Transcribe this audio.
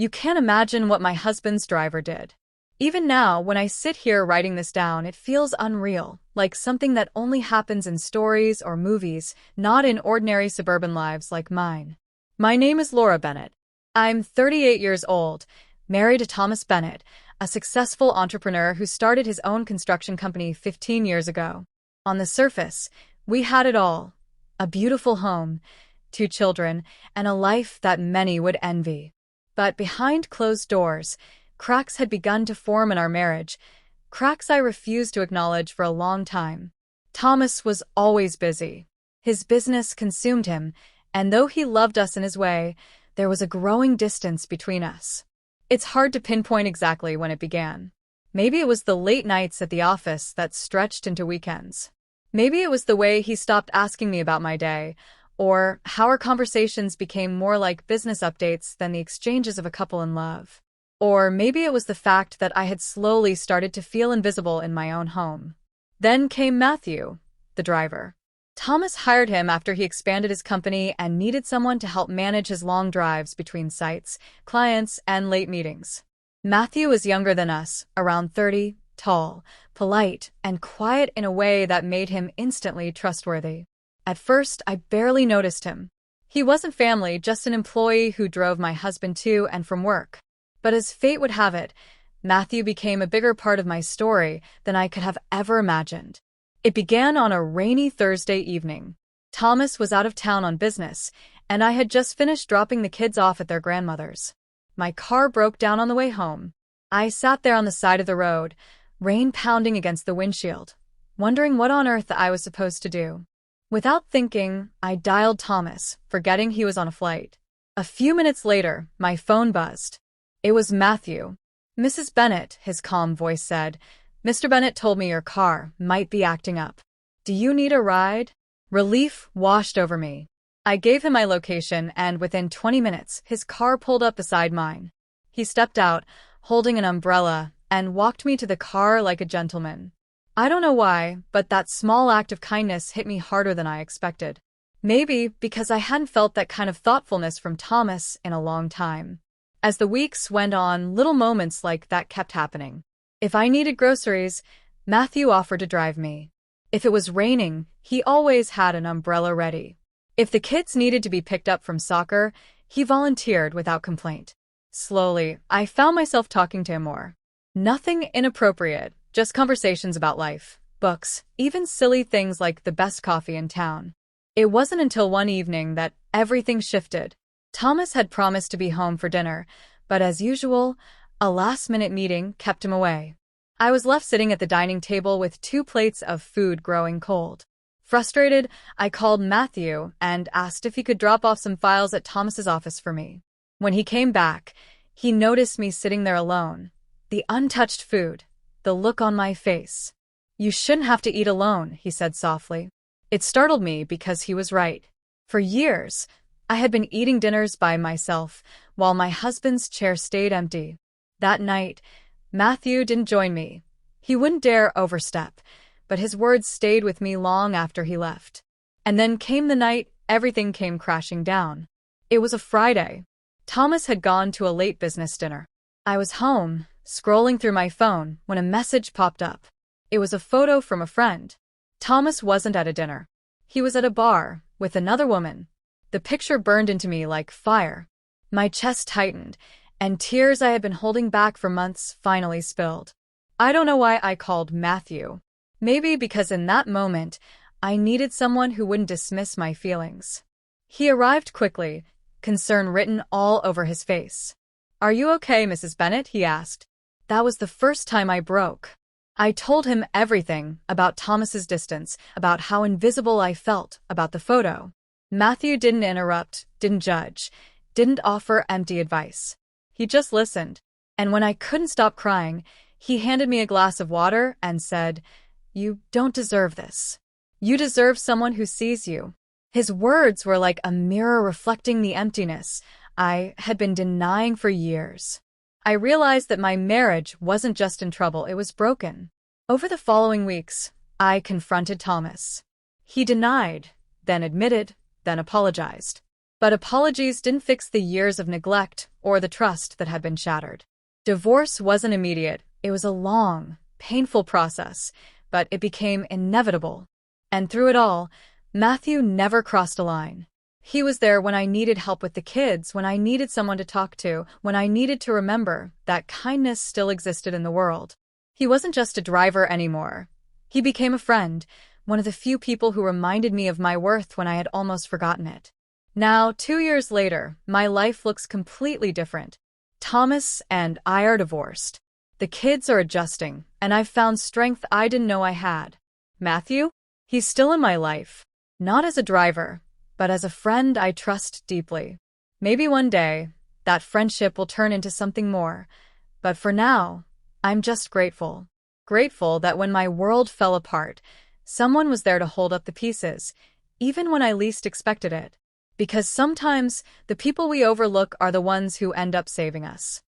You can't imagine what my husband's driver did. Even now, when I sit here writing this down, it feels unreal, like something that only happens in stories or movies, not in ordinary suburban lives like mine. My name is Laura Bennett. I'm 38 years old, married to Thomas Bennett, a successful entrepreneur who started his own construction company 15 years ago. On the surface, we had it all: a beautiful home, 2 children, and a life that many would envy. But behind closed doors, cracks had begun to form in our marriage, cracks I refused to acknowledge for a long time. Thomas was always busy. His business consumed him, and though he loved us in his way, there was a growing distance between us. It's hard to pinpoint exactly when it began. Maybe it was the late nights at the office that stretched into weekends. Maybe it was the way he stopped asking me about my day, or how our conversations became more like business updates than the exchanges of a couple in love. Or maybe it was the fact that I had slowly started to feel invisible in my own home. Then came Matthew, the driver. Thomas hired him after he expanded his company and needed someone to help manage his long drives between sites, clients, and late meetings. Matthew was younger than us, around 30, tall, polite, and quiet in a way that made him instantly trustworthy. At first, I barely noticed him. He wasn't family, just an employee who drove my husband to and from work. But as fate would have it, Matthew became a bigger part of my story than I could have ever imagined. It began on a rainy Thursday evening. Thomas was out of town on business, and I had just finished dropping the kids off at their grandmother's. My car broke down on the way home. I sat there on the side of the road, rain pounding against the windshield, wondering what on earth I was supposed to do. Without thinking, I dialed Thomas, forgetting he was on a flight. A few minutes later, my phone buzzed. It was Matthew. "Mrs. Bennett," his calm voice said, "Mr. Bennett told me your car might be acting up. Do you need a ride?" Relief washed over me. I gave him my location, and within 20 minutes, his car pulled up beside mine. He stepped out, holding an umbrella, and walked me to the car like a gentleman. I don't know why, but that small act of kindness hit me harder than I expected. Maybe because I hadn't felt that kind of thoughtfulness from Thomas in a long time. As the weeks went on, little moments like that kept happening. If I needed groceries, Matthew offered to drive me. If it was raining, he always had an umbrella ready. If the kids needed to be picked up from soccer, he volunteered without complaint. Slowly, I found myself talking to him more. Nothing inappropriate, just conversations about life, books, even silly things like the best coffee in town. It wasn't until one evening that everything shifted. Thomas had promised to be home for dinner, but as usual, a last-minute meeting kept him away. I was left sitting at the dining table with 2 plates of food growing cold. Frustrated, I called Matthew and asked if he could drop off some files at Thomas's office for me. When he came back, he noticed me sitting there alone. The untouched food, the look on my face. "You shouldn't have to eat alone," he said softly. It startled me because he was right. For years, I had been eating dinners by myself, while my husband's chair stayed empty. That night, Matthew didn't join me. He wouldn't dare overstep, but his words stayed with me long after he left. And then came the night everything came crashing down. It was a Friday. Thomas had gone to a late business dinner. I was home, scrolling through my phone, when a message popped up. It was a photo from a friend. Thomas wasn't at a dinner. He was at a bar, with another woman. The picture burned into me like fire. My chest tightened, and tears I had been holding back for months finally spilled. I don't know why I called Matthew. Maybe because in that moment, I needed someone who wouldn't dismiss my feelings. He arrived quickly, concern written all over his face. "Are you okay, Mrs. Bennett?" he asked. That was the first time I broke. I told him everything about Thomas's distance, about how invisible I felt, about the photo. Matthew didn't interrupt, didn't judge, didn't offer empty advice. He just listened, and when I couldn't stop crying, he handed me a glass of water and said, "You don't deserve this. You deserve someone who sees you." His words were like a mirror reflecting the emptiness I had been denying for years. I realized that my marriage wasn't just in trouble, it was broken. Over the following weeks, I confronted Thomas. He denied, then admitted, then apologized. But apologies didn't fix the years of neglect or the trust that had been shattered. Divorce wasn't immediate. It was a long, painful process, but it became inevitable. And through it all, Matthew never crossed a line. He was there when I needed help with the kids, when I needed someone to talk to, when I needed to remember that kindness still existed in the world. He wasn't just a driver anymore. He became a friend, one of the few people who reminded me of my worth when I had almost forgotten it. Now, 2 years later, my life looks completely different. Thomas and I are divorced. The kids are adjusting, and I've found strength I didn't know I had. Matthew? He's still in my life. Not as a driver, but as a friend I trust deeply. Maybe one day, that friendship will turn into something more. But for now, I'm just grateful. Grateful that when my world fell apart, someone was there to hold up the pieces, even when I least expected it. Because sometimes, the people we overlook are the ones who end up saving us.